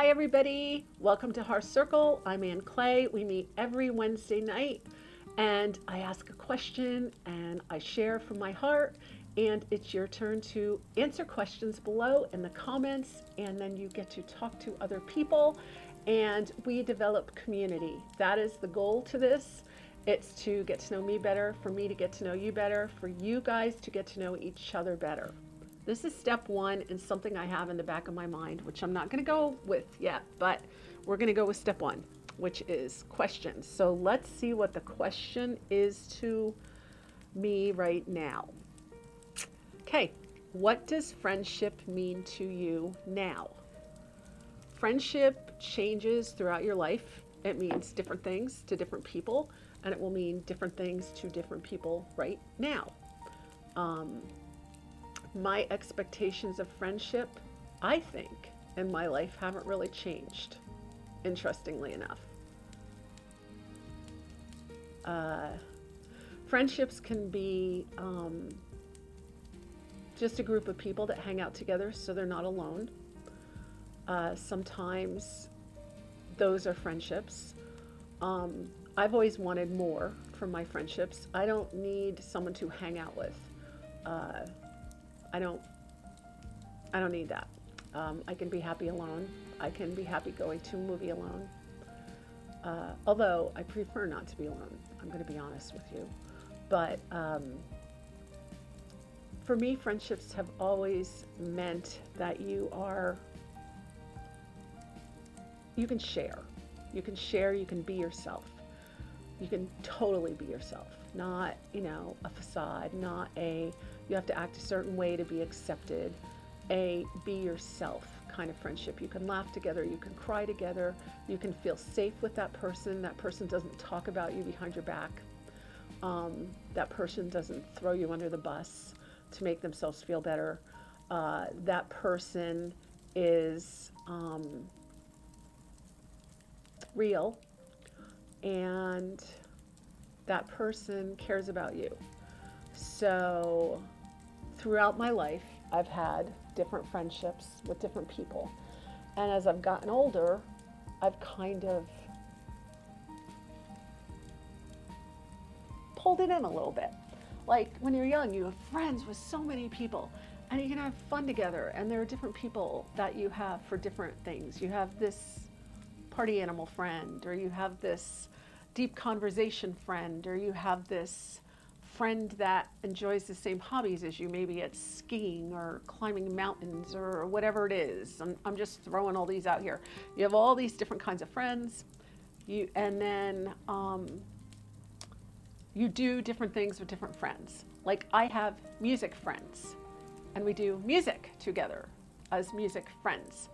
Hi everybody, welcome to Hearth Circle. I'm Ann Clay. We meet every Wednesday night and I ask a question and I share from my heart, and it's your turn to answer questions below in the comments, and then you get to talk to other people and we develop community. That is the goal to this. It's to get to know me better, for me to get to know you better, for you guys to get to know each other better. This is step one and something I have in the back of my mind, which I'm not going to go with yet, but we're going to go with step one, which is questions. So let's see what the question is to me right now. Okay, what does friendship mean to you now? Friendship changes throughout your life. It means different things to different people, and it will mean different things to different people right now. My expectations of friendship, I think, in my life haven't really changed, interestingly enough. Friendships can be just a group of people that hang out together so they're not alone. Sometimes those are friendships. I've always wanted more from my friendships. I don't need someone to hang out with. I don't need that. I can be happy alone. I can be happy going to a movie alone. Although I prefer not to be alone, I'm going to be honest with you. But for me, friendships have always meant that you can share. You can share, you can be yourself. You can totally be yourself. Not, a facade, not you have to act a certain way to be accepted. A be yourself kind of friendship. You can laugh together, you can cry together, you can feel safe with that person. That person doesn't talk about you behind your back. That person doesn't throw you under the bus to make themselves feel better. That person is real, and that person cares about you. So throughout my life, I've had different friendships with different people. And as I've gotten older, I've kind of pulled it in a little bit. Like when you're young, you have friends with so many people and you can have fun together. And there are different people that you have for different things. You have this party animal friend, or you have this deep conversation friend, or you have this friend that enjoys the same hobbies as you. Maybe it's skiing or climbing mountains or whatever it is. I'm just throwing all these out here. You have all these different kinds of friends, and then you do different things with different friends. Like I have music friends, and we do music together as music friends.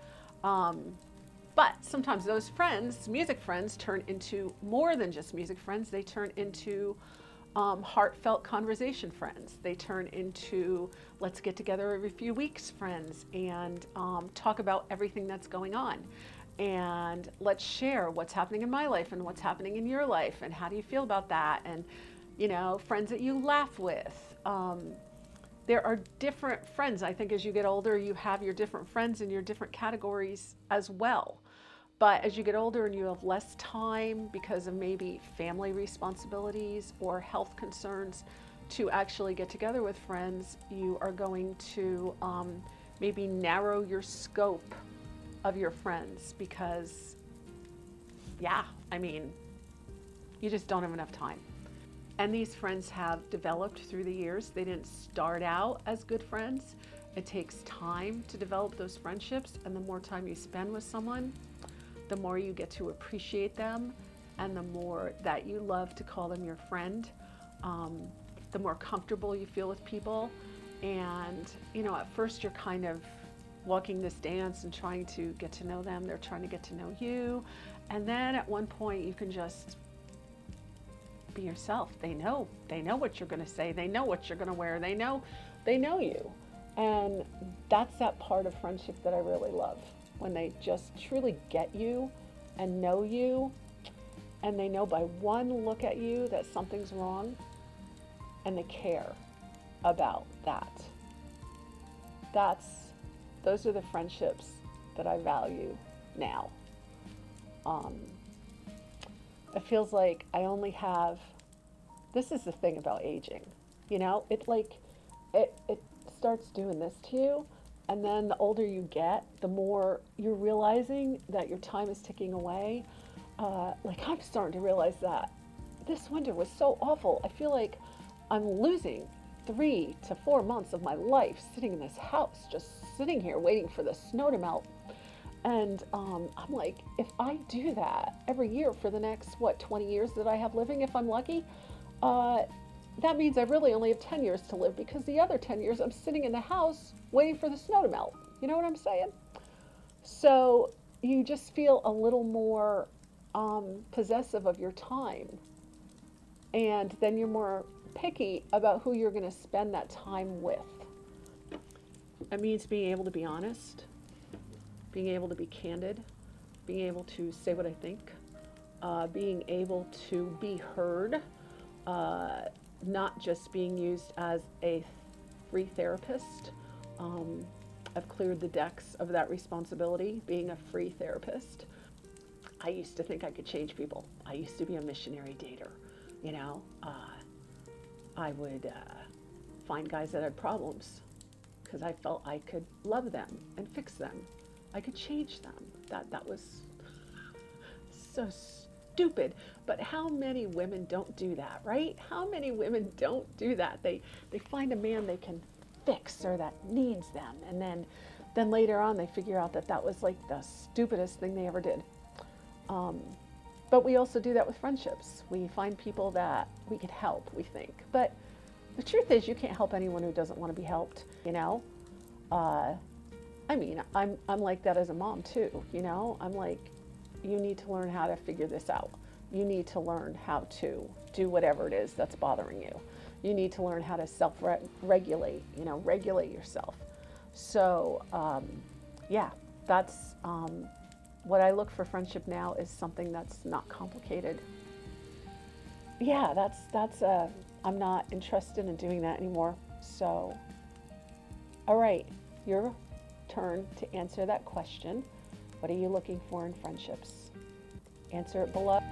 But sometimes those friends, music friends, turn into more than just music friends. They turn into heartfelt conversation friends. They turn into let's get together every few weeks friends and talk about everything that's going on. And let's share what's happening in my life and what's happening in your life and how do you feel about that. And, friends that you laugh with. There are different friends. I think as you get older, you have your different friends in your different categories as well. But as you get older and you have less time because of maybe family responsibilities or health concerns to actually get together with friends, you are going to maybe narrow your scope of your friends because, you just don't have enough time. And these friends have developed through the years. They didn't start out as good friends. It takes time to develop those friendships, and the more time you spend with someone, the more you get to appreciate them, and the more that you love to call them your friend, the more comfortable you feel with people. And, at first you're kind of walking this dance and trying to get to know them. They're trying to get to know you. And then at one point you can just be yourself. They know what you're going to say. They know what you're going to wear. They know you. And that's that part of friendship that I really love. When they just truly get you and know you, and they know by one look at you that something's wrong, and they care about that. Those are the friendships that I value now. It feels like I only have, this is the thing about aging, you know, it starts doing this to you. And then the older you get, the more you're realizing that your time is ticking away. Like I'm starting to realize that this winter was so awful. I feel like I'm losing 3 to 4 months of my life sitting in this house, just sitting here waiting for the snow to melt. And I'm like, if I do that every year for the next, 20 years that I have living, if I'm lucky, that means I really only have 10 years to live, because the other 10 years I'm sitting in the house waiting for the snow to melt. You know what I'm saying? So you just feel a little more possessive of your time. And then you're more picky about who you're going to spend that time with. It means being able to be honest, being able to be candid, being able to say what I think, being able to be heard, not just being used as a free therapist. I've cleared the decks of that responsibility, being a free therapist. I used to think I could change people. I used to be a missionary dater, you know. I would find guys that had problems because I felt I could love them and fix them. I could change them. That was so stupid. But how many women don't do that, right? How many women don't do that? They find a man they can fix or that needs them, and then later on they figure out that was like the stupidest thing they ever did. But we also do that with friendships. We find people that we could help, we think. But the truth is, you can't help anyone who doesn't want to be helped, you know? I mean, I'm like that as a mom too, you know? I'm like, you need to learn how to figure this out. You need to learn how to do whatever it is that's bothering you. You need to learn how to self-regulate, you know, regulate yourself. So, yeah, that's what I look for friendship now, is something that's not complicated. Yeah, I'm not interested in doing that anymore. So, all right, your turn to answer that question. What are you looking for in friendships? Answer it below.